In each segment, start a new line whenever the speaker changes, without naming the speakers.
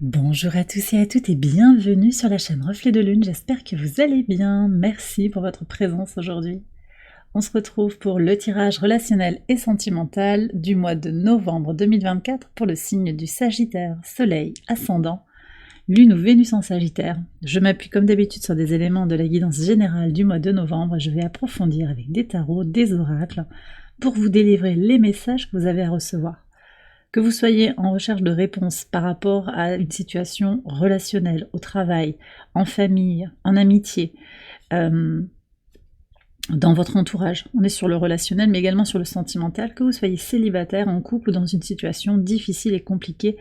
Bonjour à tous et à toutes et bienvenue sur la chaîne Reflet de Lune, j'espère que vous allez bien, merci pour votre présence aujourd'hui. On se retrouve pour le tirage relationnel et sentimental du mois de novembre 2024 pour le signe du Sagittaire, Soleil, Ascendant, Lune ou Vénus en Sagittaire. Je m'appuie comme d'habitude sur des éléments de la guidance générale du mois de novembre et je vais approfondir avec des tarots, des oracles, pour vous délivrer les messages que vous avez à recevoir. Que vous soyez en recherche de réponses par rapport à une situation relationnelle, au travail, en famille, en amitié, dans votre entourage, on est sur le relationnel mais également sur le sentimental, que vous soyez célibataire, en couple ou dans une situation difficile et compliquée,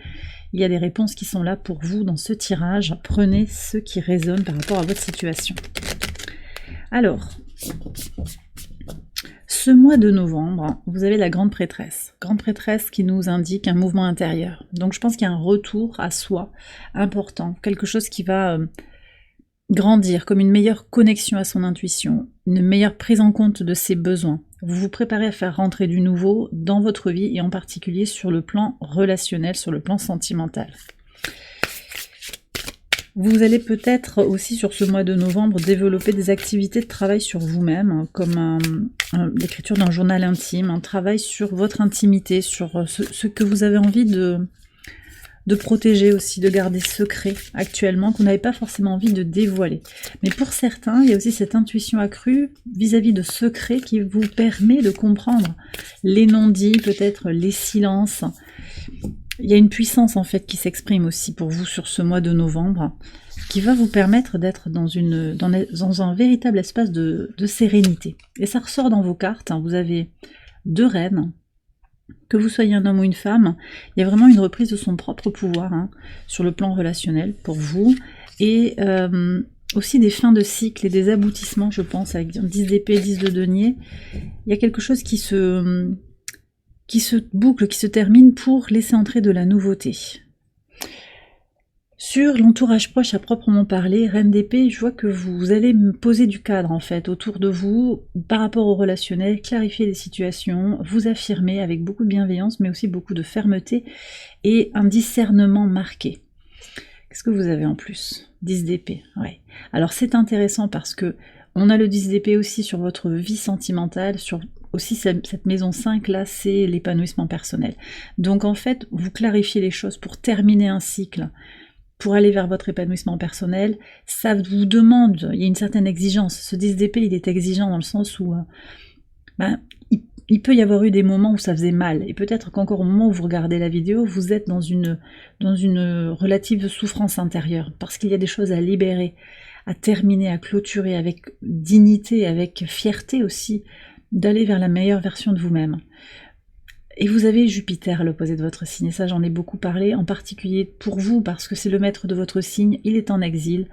il y a des réponses qui sont là pour vous dans ce tirage. Prenez ce qui résonne par rapport à votre situation. Alors, ce mois de novembre, vous avez la grande prêtresse qui nous indique un mouvement intérieur. Donc je pense qu'il y a un retour à soi important, quelque chose qui va grandir, comme une meilleure connexion à son intuition, une meilleure prise en compte de ses besoins. Vous vous préparez à faire rentrer du nouveau dans votre vie et en particulier sur le plan relationnel, sur le plan sentimental. Vous allez peut-être aussi sur ce mois de novembre développer des activités de travail sur vous-même, comme l'écriture d'un journal intime, un travail sur votre intimité, sur ce que vous avez envie de protéger aussi, de garder secret actuellement, que vous n'avez pas forcément envie de dévoiler. Mais pour certains, il y a aussi cette intuition accrue vis-à-vis de secrets qui vous permet de comprendre les non-dits, peut-être les silences. Il y a une puissance en fait qui s'exprime aussi pour vous sur ce mois de novembre, qui va vous permettre d'être dans un véritable espace de sérénité. Et ça ressort dans vos cartes, hein. Vous avez 2 reines, que vous soyez un homme ou une femme, il y a vraiment une reprise de son propre pouvoir, hein, sur le plan relationnel pour vous, et aussi des fins de cycle et des aboutissements, je pense, avec 10 d'épée, 10 de denier. Il y a quelque chose qui se boucle, qui se termine pour laisser entrer de la nouveauté. Sur l'entourage proche à proprement parler, Reine d'épée, je vois que vous allez me poser du cadre en fait autour de vous par rapport au relationnel, clarifier les situations, vous affirmer avec beaucoup de bienveillance mais aussi beaucoup de fermeté et un discernement marqué. Qu'est-ce que vous avez en plus? 10 d'épée, ouais. Alors c'est intéressant parce que on a le 10 d'épée aussi sur votre vie sentimentale, sur aussi cette maison 5 là, c'est l'épanouissement personnel. Donc en fait, vous clarifiez les choses pour terminer un cycle, pour aller vers votre épanouissement personnel, ça vous demande, il y a une certaine exigence. Ce 10 d'épée, il est exigeant dans le sens où il peut y avoir eu des moments où ça faisait mal. Et peut-être qu'encore au moment où vous regardez la vidéo, vous êtes dans une relative souffrance intérieure, parce qu'il y a des choses à libérer, à terminer, à clôturer avec dignité, avec fierté aussi, d'aller vers la meilleure version de vous-même. Et vous avez Jupiter à l'opposé de votre signe, et ça j'en ai beaucoup parlé, en particulier pour vous, parce que c'est le maître de votre signe, il est en exil,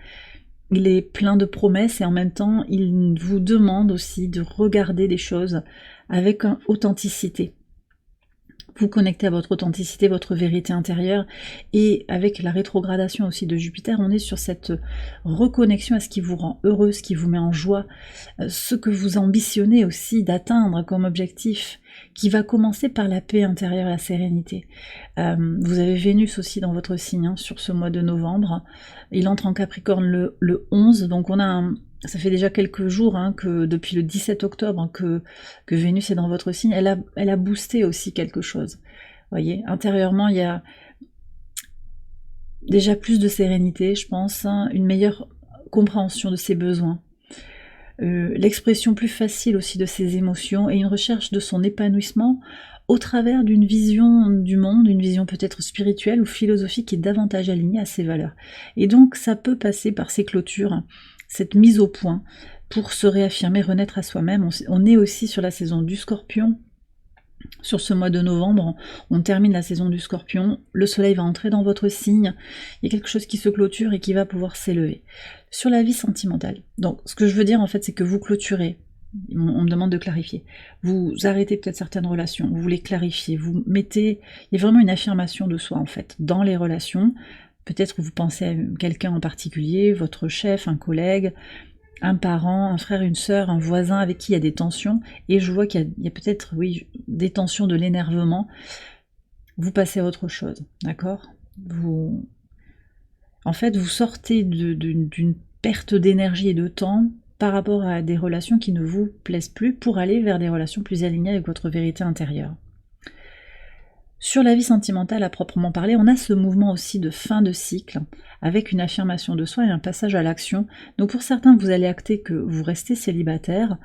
il est plein de promesses, et en même temps, il vous demande aussi de regarder les choses avec authenticité. Vous connectez à votre authenticité, votre vérité intérieure, et avec la rétrogradation aussi de Jupiter, on est sur cette reconnexion à ce qui vous rend heureux, ce qui vous met en joie, ce que vous ambitionnez aussi d'atteindre comme objectif, qui va commencer par la paix intérieure, la sérénité. Vous avez Vénus aussi dans votre signe, hein, sur ce mois de novembre, il entre en Capricorne le 11, donc on a ça fait déjà quelques jours, hein, que depuis le 17 octobre, hein, que Vénus est dans votre signe, elle a boosté aussi quelque chose. Vous voyez, intérieurement, il y a déjà plus de sérénité, je pense, hein, une meilleure compréhension de ses besoins, l'expression plus facile aussi de ses émotions et une recherche de son épanouissement au travers d'une vision du monde, une vision peut-être spirituelle ou philosophique qui est davantage alignée à ses valeurs. Et donc ça peut passer par ces clôtures, cette mise au point pour se réaffirmer, renaître à soi-même. On est aussi sur la saison du Scorpion. Sur ce mois de novembre, on termine la saison du Scorpion, le soleil va entrer dans votre signe, il y a quelque chose qui se clôture et qui va pouvoir s'élever. Sur la vie sentimentale, donc ce que je veux dire en fait, c'est que vous clôturez, on me demande de clarifier, vous arrêtez peut-être certaines relations, vous les clarifiez, vous mettez, il y a vraiment une affirmation de soi en fait, dans les relations. Peut-être que vous pensez à quelqu'un en particulier, votre chef, un collègue, un parent, un frère, une sœur, un voisin avec qui il y a des tensions, et je vois qu'il y a peut-être, oui, des tensions, de l'énervement. Vous passez à autre chose, d'accord? Vous En fait, vous sortez d'une perte d'énergie et de temps par rapport à des relations qui ne vous plaisent plus pour aller vers des relations plus alignées avec votre vérité intérieure. Sur la vie sentimentale à proprement parler, on a ce mouvement aussi de fin de cycle, avec une affirmation de soi et un passage à l'action. Donc pour certains, vous allez acter que vous restez célibataire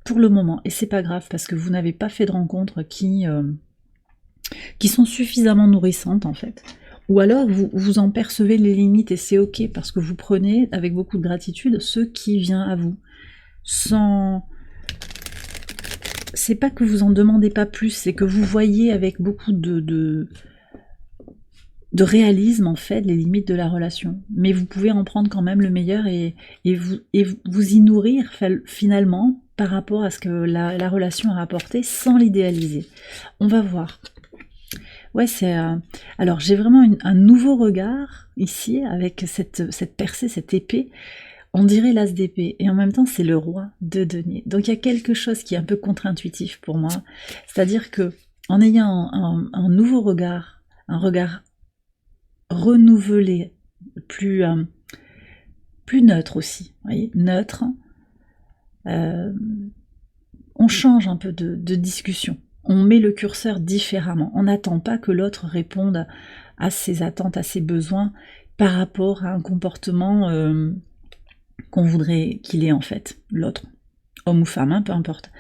pour le moment, et c'est pas grave parce que vous n'avez pas fait de rencontres qui sont suffisamment nourrissantes en fait. Ou alors vous en percevez les limites et c'est ok parce que vous prenez avec beaucoup de gratitude ce qui vient à vous. C'est pas que vous en demandez pas plus, c'est que vous voyez avec beaucoup de réalisme en fait les limites de la relation. Mais vous pouvez en prendre quand même le meilleur et vous y nourrir finalement par rapport à ce que la relation a apporté sans l'idéaliser. On va voir. Ouais, alors j'ai vraiment un nouveau regard ici avec cette percée, cette épée. On dirait l'as d'épée, et en même temps c'est le roi de denier. Donc il y a quelque chose qui est un peu contre-intuitif pour moi, c'est-à-dire que en ayant un nouveau regard, un regard renouvelé, plus neutre aussi, vous voyez, neutre, on change un peu de discussion. On met le curseur différemment. On n'attend pas que l'autre réponde à ses attentes, à ses besoins par rapport à un comportement qu'on voudrait qu'il ait en fait, l'autre, homme ou femme, hein, peu importe.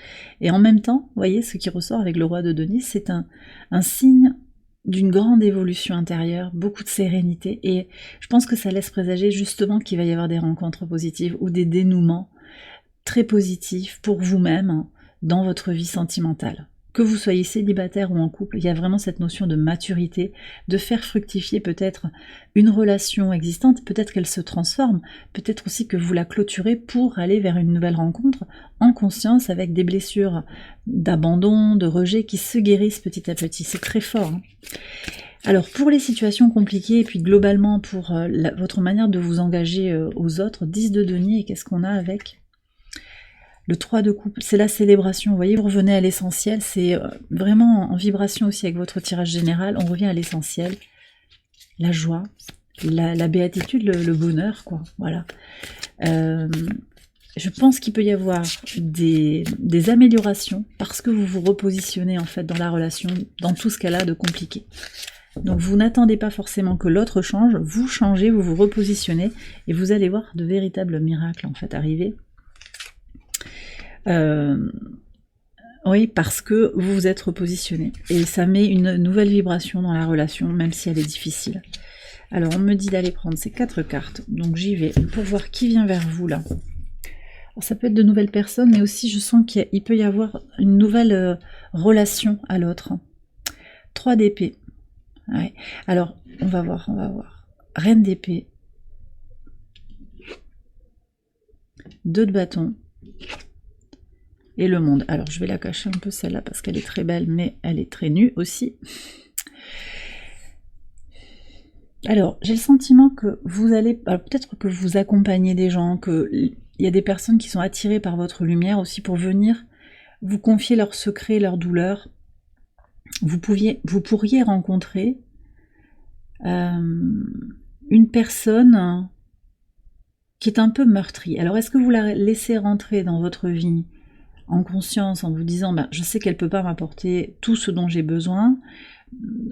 Et en même temps, vous voyez, ce qui ressort avec le roi de denier, c'est un signe d'une grande évolution intérieure, beaucoup de sérénité, et je pense que ça laisse présager justement qu'il va y avoir des rencontres positives ou des dénouements très positifs pour vous-même dans votre vie sentimentale. Que vous soyez célibataire ou en couple, il y a vraiment cette notion de maturité, de faire fructifier peut-être une relation existante, peut-être qu'elle se transforme, peut-être aussi que vous la clôturez pour aller vers une nouvelle rencontre en conscience avec des blessures d'abandon, de rejet qui se guérissent petit à petit. C'est très fort. Hein. Alors pour les situations compliquées et puis globalement pour votre manière de vous engager aux autres, 10 de denier, et qu'est-ce qu'on a avec ? Le 3 de coupe, c'est la célébration, vous voyez, vous revenez à l'essentiel, c'est vraiment en vibration aussi avec votre tirage général, on revient à l'essentiel, la joie, la béatitude, le bonheur, quoi, voilà. Je pense qu'il peut y avoir des améliorations parce que vous vous repositionnez en fait dans la relation, dans tout ce qu'elle a de compliqué. Donc vous n'attendez pas forcément que l'autre change, vous changez, vous vous repositionnez, et vous allez voir de véritables miracles en fait arriver. Oui, parce que vous vous êtes repositionné. Et ça met une nouvelle vibration dans la relation, même si elle est difficile. Alors, on me dit d'aller prendre ces 4 cartes. Donc, j'y vais pour voir qui vient vers vous, là. Alors, ça peut être de nouvelles personnes, mais aussi, je sens qu'il peut y avoir une nouvelle relation à l'autre. 3 d'épée. Ouais. Alors, on va voir. Reine d'épée. 2 de bâton. Et le monde. Alors, je vais la cacher un peu celle-là parce qu'elle est très belle, mais elle est très nue aussi. Alors, j'ai le sentiment que vous allez... peut-être que vous accompagnez des gens, qu'il y a des personnes qui sont attirées par votre lumière aussi pour venir vous confier leurs secrets, leurs douleurs. Vous pourriez rencontrer une personne qui est un peu meurtrie. Alors, est-ce que vous la laissez rentrer dans votre vie en conscience, en vous disant je sais qu'elle ne peut pas m'apporter tout ce dont j'ai besoin,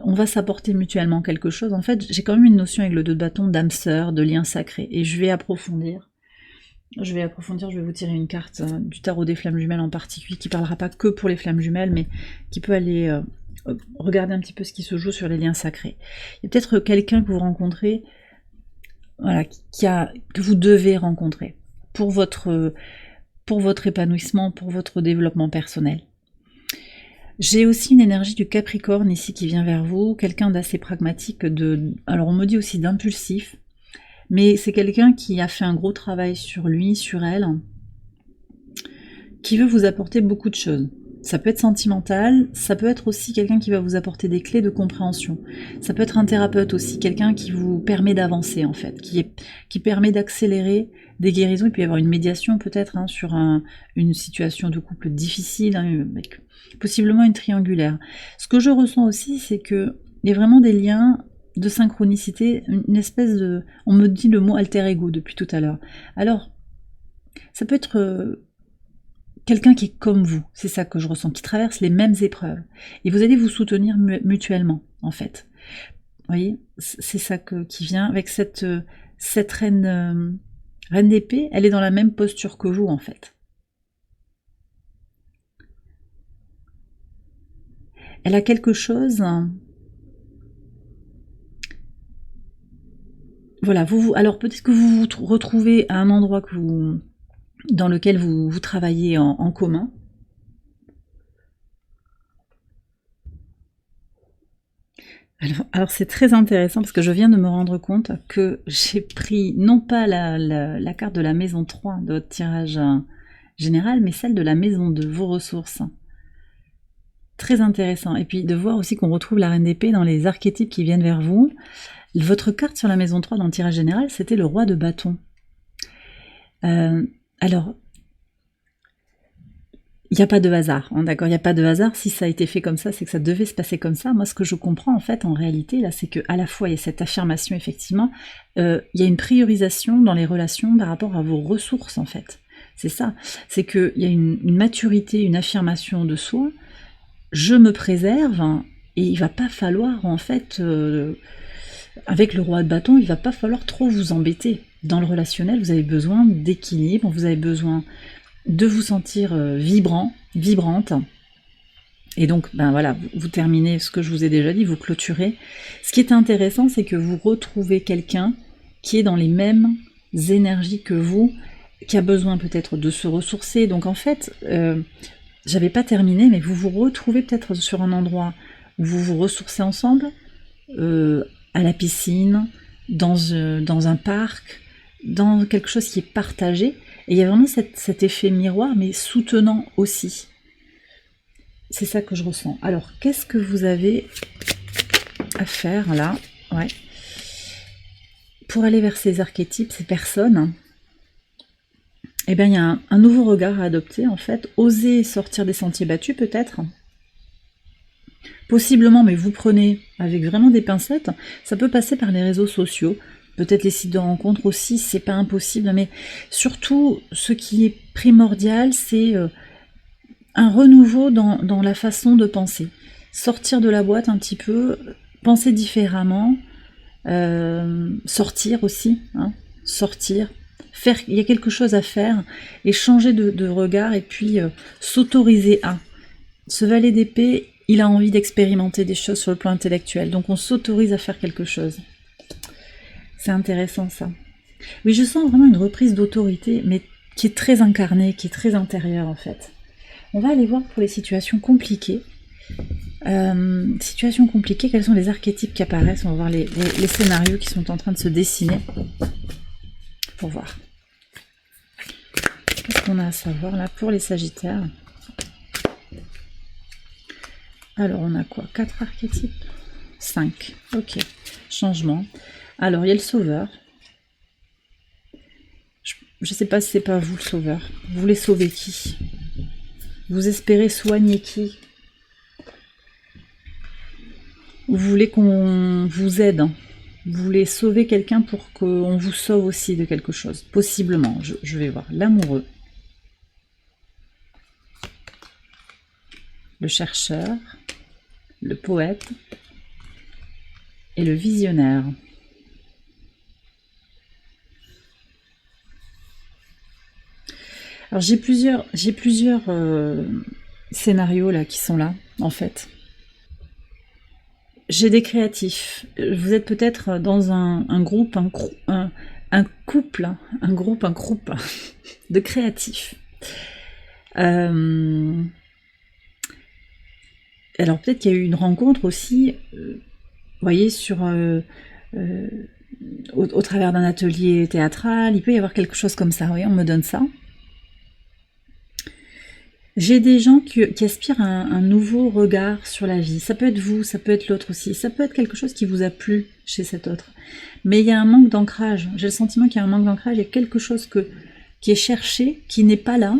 on va s'apporter mutuellement quelque chose. En fait, j'ai quand même une notion avec le 2 de bâton d'âme sœur, de lien sacré, et je vais approfondir. Je vais vous tirer une carte du tarot des flammes jumelles en particulier, qui ne parlera pas que pour les flammes jumelles, mais qui peut aller regarder un petit peu ce qui se joue sur les liens sacrés. Il y a peut-être quelqu'un que vous rencontrez, voilà, que vous devez rencontrer pour votre épanouissement, pour votre développement personnel. J'ai aussi une énergie du Capricorne ici qui vient vers vous, quelqu'un d'assez pragmatique, alors on me dit aussi d'impulsif, mais c'est quelqu'un qui a fait un gros travail sur lui, sur elle, qui veut vous apporter beaucoup de choses. Ça peut être sentimental, ça peut être aussi quelqu'un qui va vous apporter des clés de compréhension. Ça peut être un thérapeute aussi, quelqu'un qui vous permet d'avancer en fait, qui permet d'accélérer des guérisons. Il peut y avoir une médiation peut-être sur une situation de couple difficile, avec possiblement une triangulaire. Ce que je ressens aussi, c'est qu'il y a vraiment des liens de synchronicité, une espèce de... On me dit le mot alter ego depuis tout à l'heure. Alors, ça peut être quelqu'un qui est comme vous, c'est ça que je ressens, qui traverse les mêmes épreuves. Et vous allez vous soutenir mutuellement, en fait. Vous voyez, c'est ça qui vient avec cette reine d'épée, elle est dans la même posture que vous, en fait. Elle a quelque chose... Voilà, alors peut-être que vous vous retrouvez à un endroit dans lequel vous travaillez en commun. Alors c'est très intéressant parce que je viens de me rendre compte que j'ai pris non pas la carte de la maison 3 de votre tirage général, mais celle de la maison 2, vos ressources. Très intéressant. Et puis de voir aussi qu'on retrouve la reine d'épée dans les archétypes qui viennent vers vous. Votre carte sur la maison 3 dans le tirage général, c'était le roi de bâton. Alors, il n'y a pas de hasard, hein, d'accord, il n'y a pas de hasard. Si ça a été fait comme ça, c'est que ça devait se passer comme ça. Moi, ce que je comprends, en fait, en réalité, là, c'est qu'à la fois, il y a cette affirmation, effectivement, il y a une priorisation dans les relations par rapport à vos ressources, en fait. C'est ça, c'est qu'il y a une maturité, une affirmation de soi. Je me préserve, hein, et il va pas falloir, en fait, avec le roi de bâton, il va pas falloir trop vous embêter. Dans le relationnel, vous avez besoin d'équilibre, vous avez besoin de vous sentir vibrant, vibrante. Et donc, ben voilà, vous terminez ce que je vous ai déjà dit, vous clôturez. Ce qui est intéressant, c'est que vous retrouvez quelqu'un qui est dans les mêmes énergies que vous, qui a besoin peut-être de se ressourcer. Donc en fait, j'avais pas terminé, mais vous vous retrouvez peut-être sur un endroit où vous vous ressourcez ensemble, à la piscine, dans un parc, dans quelque chose qui est partagé. Et il y a vraiment cet effet miroir, mais soutenant aussi. C'est ça que je ressens. Alors, qu'est-ce que vous avez à faire là? Ouais. Pour aller vers ces archétypes, ces personnes, eh bien, il y a un nouveau regard à adopter, en fait. Oser sortir des sentiers battus, peut-être. Possiblement, mais vous prenez avec vraiment des pincettes. Ça peut passer par les réseaux sociaux. Peut-être les sites de rencontres aussi, c'est pas impossible, mais surtout, ce qui est primordial, c'est un renouveau dans la façon de penser. Sortir de la boîte un petit peu, penser différemment, sortir aussi, hein, sortir, faire, il y a quelque chose à faire, et changer de regard, et puis s'autoriser à. Ce valet d'épée, il a envie d'expérimenter des choses sur le plan intellectuel, donc on s'autorise à faire quelque chose. C'est intéressant ça. Oui, je sens vraiment une reprise d'autorité, mais qui est très incarnée, qui est très intérieure en fait. On va aller voir pour les situations compliquées. Situations compliquées, quels sont les archétypes qui apparaissent? On va voir les scénarios qui sont en train de se dessiner. Pour voir. Qu'est-ce qu'on a à savoir là pour les Sagittaires? Alors, on a quoi? 4 archétypes? 5. Ok. Changement. Alors, il y a le sauveur. Je ne sais pas si c'est pas vous le sauveur. Vous voulez sauver qui? Vous espérez soigner qui? Vous voulez qu'on vous aide? Vous voulez sauver quelqu'un pour qu'on vous sauve aussi de quelque chose? Possiblement. Je vais voir. L'amoureux. Le chercheur. Le poète. Et le visionnaire. Alors j'ai plusieurs scénarios là qui sont là, en fait. J'ai des créatifs. Vous êtes peut-être dans un groupe, un couple, un groupe de créatifs. Alors peut-être qu'il y a eu une rencontre aussi, vous voyez, au travers d'un atelier théâtral, il peut y avoir quelque chose comme ça, oui, on me donne ça. J'ai des gens qui aspirent à un nouveau regard sur la vie. Ça peut être vous, ça peut être l'autre aussi. Ça peut être quelque chose qui vous a plu chez cet autre. Mais il y a un manque d'ancrage. J'ai le sentiment qu'il y a un manque d'ancrage. Il y a quelque chose qui est cherché, qui n'est pas là.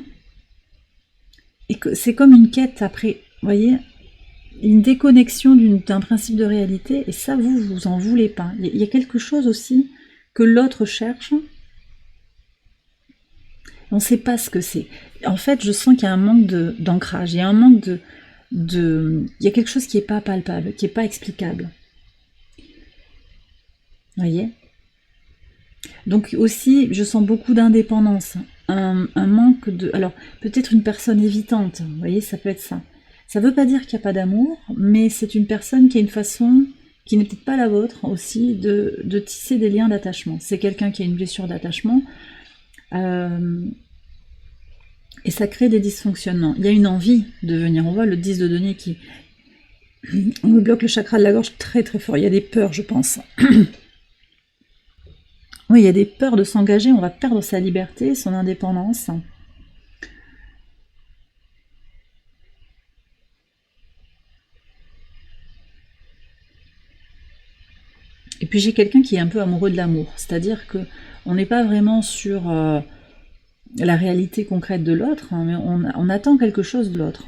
Et que c'est comme une quête après. Vous voyez, une déconnexion d'un principe de réalité, et ça, vous en voulez pas. Il y a quelque chose aussi que l'autre cherche, on ne sait pas ce que c'est. En fait, je sens qu'il y a un manque d'ancrage, il y a un manque il y a quelque chose qui n'est pas palpable, qui n'est pas explicable. Vous voyez? Donc aussi, je sens beaucoup d'indépendance, un manque de... Alors, peut-être une personne évitante, vous voyez, ça peut être ça. Ça ne veut pas dire qu'il n'y a pas d'amour, mais c'est une personne qui a une façon, qui n'est peut-être pas la vôtre aussi, de tisser des liens d'attachement. C'est quelqu'un qui a une blessure d'attachement, et ça crée des dysfonctionnements. Il y a une envie de venir. On voit le 10 de denier qui... On me bloque le chakra de la gorge très très fort. Il y a des peurs, je pense. Oui, il y a des peurs de s'engager. On va perdre sa liberté, son indépendance. Et puis j'ai quelqu'un qui est un peu amoureux de l'amour. C'est-à-dire que on n'est pas vraiment sur la réalité concrète de l'autre, hein, mais on attend quelque chose de l'autre.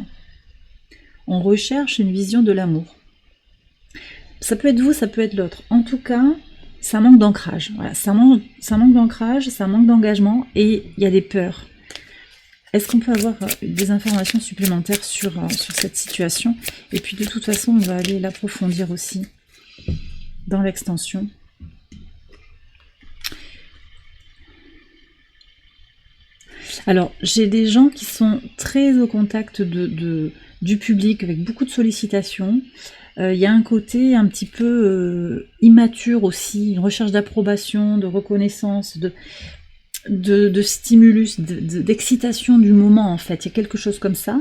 On recherche une vision de l'amour. Ça peut être vous, ça peut être l'autre. En tout cas, ça manque d'ancrage. Voilà, ça manque d'ancrage, ça manque d'engagement, et il y a des peurs. Est-ce qu'on peut avoir des informations supplémentaires sur cette situation? Et puis de toute façon, on va aller l'approfondir aussi dans l'extension. Alors, j'ai des gens qui sont très au contact du public, avec beaucoup de sollicitations. Il y a un côté un petit peu immature aussi, une recherche d'approbation, de reconnaissance, de stimulus, d'excitation du moment, en fait. Il y a quelque chose comme ça,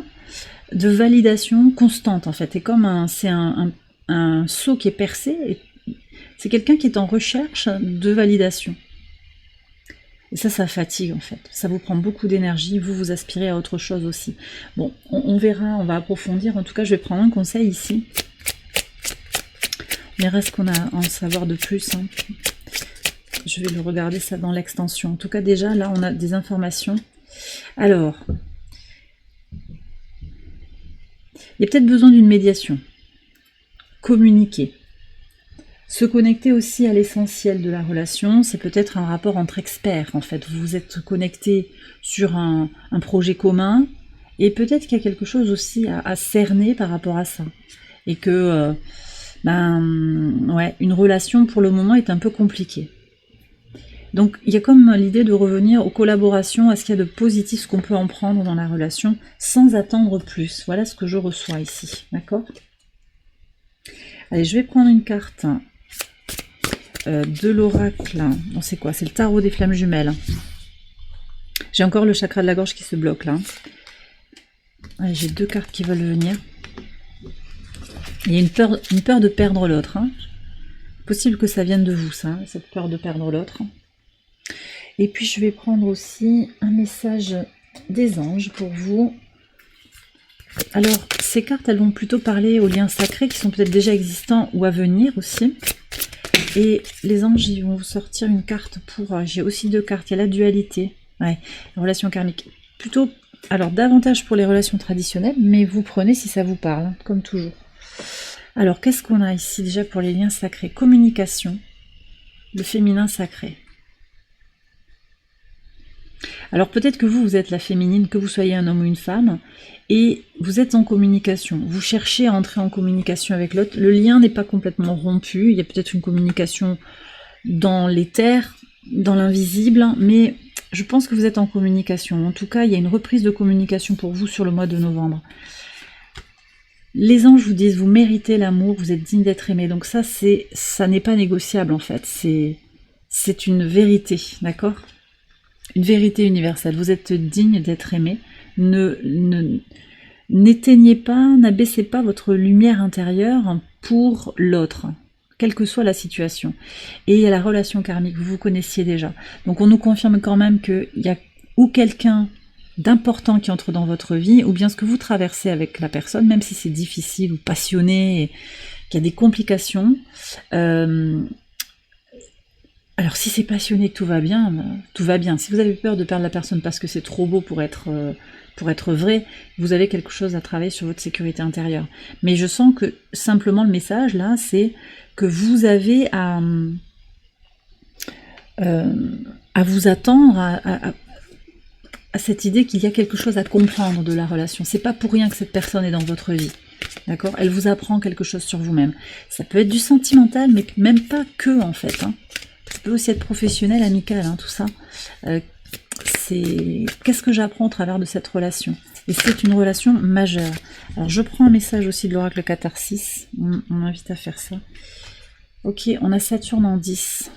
de validation constante, en fait. Et comme c'est un seau qui est percé, c'est quelqu'un qui est en recherche de validation. Et ça fatigue en fait. Ça vous prend beaucoup d'énergie, vous aspirez à autre chose aussi. Bon, on verra, on va approfondir. En tout cas, je vais prendre un conseil ici. On verra ce qu'on a à en savoir de plus. Hein. Je vais le regarder ça dans l'extension. En tout cas, déjà, là, on a des informations. Alors, il y a peut-être besoin d'une médiation. Communiquer. Se connecter aussi à l'essentiel de la relation, c'est peut-être un rapport entre experts, en fait. Vous vous êtes connecté sur un projet commun, et peut-être qu'il y a quelque chose aussi à cerner par rapport à ça. Et que, une relation, pour le moment, est un peu compliquée. Donc, il y a comme l'idée de revenir aux collaborations, à ce qu'il y a de positif, ce qu'on peut en prendre dans la relation, sans attendre plus. Voilà ce que je reçois ici, d'accord? Allez, je vais prendre une carte de l'oracle. Non, c'est quoi? C'est le tarot des flammes jumelles. J'ai encore le chakra de la gorge qui se bloque là. Allez, j'ai deux cartes qui veulent venir. Il y a une peur de perdre l'autre. Hein. Possible que ça vienne de vous, ça, cette peur de perdre l'autre. Et puis je vais prendre aussi un message des anges pour vous. Alors, ces cartes, elles vont plutôt parler aux liens sacrés qui sont peut-être déjà existants ou à venir aussi. Et les anges, ils vont vous sortir une carte pour... J'ai aussi deux cartes. Il y a la dualité. Ouais, relation karmique. Plutôt, alors davantage pour les relations traditionnelles, mais vous prenez si ça vous parle, hein, comme toujours. Alors, qu'est-ce qu'on a ici déjà pour les liens sacrés? Communication. Le féminin sacré. Alors peut-être que vous êtes la féminine, que vous soyez un homme ou une femme, et vous êtes en communication. Vous cherchez à entrer en communication avec l'autre. Le lien n'est pas complètement rompu. Il y a peut-être une communication dans l'éther, dans l'invisible, mais je pense que vous êtes en communication. En tout cas, il y a une reprise de communication pour vous sur le mois de novembre. Les anges vous disent, vous méritez l'amour, vous êtes digne d'être aimé. Donc ça n'est pas négociable en fait. C'est une vérité, d'accord ? Une vérité universelle. Vous êtes digne d'être aimé. N'éteignez pas, n'abaissez pas votre lumière intérieure pour l'autre, quelle que soit la situation. Et il y a la relation karmique, vous vous connaissiez déjà. Donc on nous confirme quand même qu'il y a ou quelqu'un d'important qui entre dans votre vie, ou bien ce que vous traversez avec la personne, même si c'est difficile ou passionné, et qu'il y a des complications. Alors si c'est passionné, que tout va bien, tout va bien. Si vous avez peur de perdre la personne parce que c'est trop beau pour être vrai, vous avez quelque chose à travailler sur votre sécurité intérieure. Mais je sens que simplement le message là, c'est que vous avez à vous attendre à cette idée qu'il y a quelque chose à comprendre de la relation. C'est pas pour rien que cette personne est dans votre vie. D'accord? Elle vous apprend quelque chose sur vous-même. Ça peut être du sentimental, mais même pas que en fait. Hein. Ça peut aussi être professionnel, amical, hein, tout ça. Qu'est-ce que j'apprends au travers de cette relation? Et c'est une relation majeure. Alors je prends un message aussi de l'oracle Catharsis. On m'invite à faire ça. Ok, on a Saturne en 10.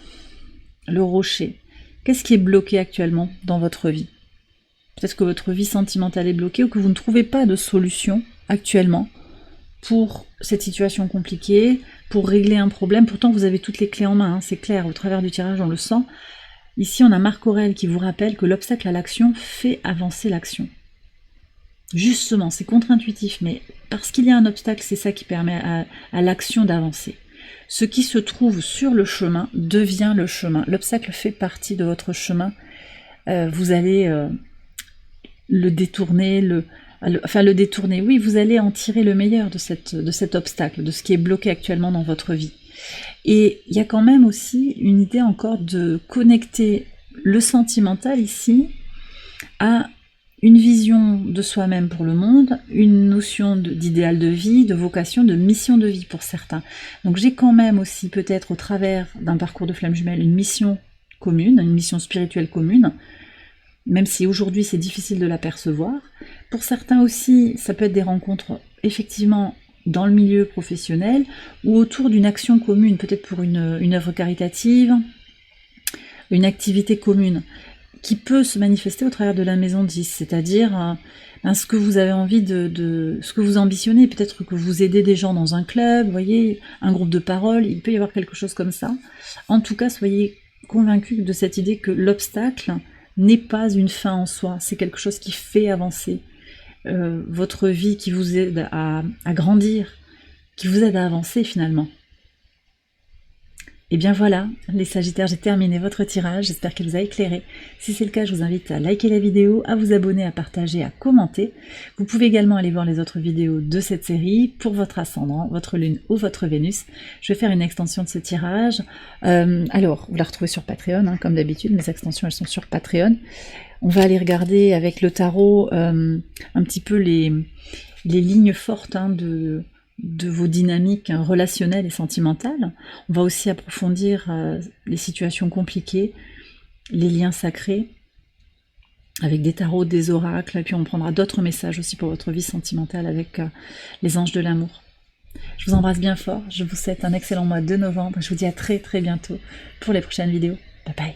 Le rocher. Qu'est-ce qui est bloqué actuellement dans votre vie? Peut-être que votre vie sentimentale est bloquée ou que vous ne trouvez pas de solution actuellement pour cette situation compliquée, pour régler un problème. Pourtant, vous avez toutes les clés en main, hein, c'est clair, au travers du tirage, on le sent. Ici, on a Marc Aurèle qui vous rappelle que l'obstacle à l'action fait avancer l'action. Justement, c'est contre-intuitif, mais parce qu'il y a un obstacle, c'est ça qui permet à l'action d'avancer. Ce qui se trouve sur le chemin devient le chemin. L'obstacle fait partie de votre chemin. Vous allez le détourner, oui, vous allez en tirer le meilleur de cet obstacle, de ce qui est bloqué actuellement dans votre vie. Et il y a quand même aussi une idée encore de connecter le sentimental ici à une vision de soi-même pour le monde, une notion d'idéal de vie, de vocation, de mission de vie pour certains. Donc j'ai quand même aussi peut-être au travers d'un parcours de flamme jumelle une mission commune, une mission spirituelle commune, même si aujourd'hui c'est difficile de l'apercevoir. Pour certains aussi, ça peut être des rencontres effectivement dans le milieu professionnel ou autour d'une action commune, peut-être pour une œuvre caritative, une activité commune, qui peut se manifester au travers de la maison 10, c'est-à-dire ce que vous avez envie ce que vous ambitionnez, peut-être que vous aidez des gens dans un club, vous voyez, un groupe de parole, il peut y avoir quelque chose comme ça. En tout cas, soyez convaincus de cette idée que l'obstacle n'est pas une fin en soi, c'est quelque chose qui fait avancer votre vie, qui vous aide à grandir, qui vous aide à avancer finalement. Et bien voilà, les Sagittaires, j'ai terminé votre tirage, j'espère qu'il vous a éclairé. Si c'est le cas, je vous invite à liker la vidéo, à vous abonner, à partager, à commenter. Vous pouvez également aller voir les autres vidéos de cette série pour votre ascendant, votre lune ou votre Vénus. Je vais faire une extension de ce tirage. Alors, vous la retrouvez sur Patreon, hein, comme d'habitude, mes extensions elles sont sur Patreon. On va aller regarder avec le tarot un petit peu les lignes fortes hein, de vos dynamiques relationnelles et sentimentales. On va aussi approfondir les situations compliquées, les liens sacrés, avec des tarots, des oracles, et puis on prendra d'autres messages aussi pour votre vie sentimentale avec les anges de l'amour. Je vous embrasse bien fort, je vous souhaite un excellent mois de novembre, je vous dis à très très bientôt pour les prochaines vidéos. Bye bye.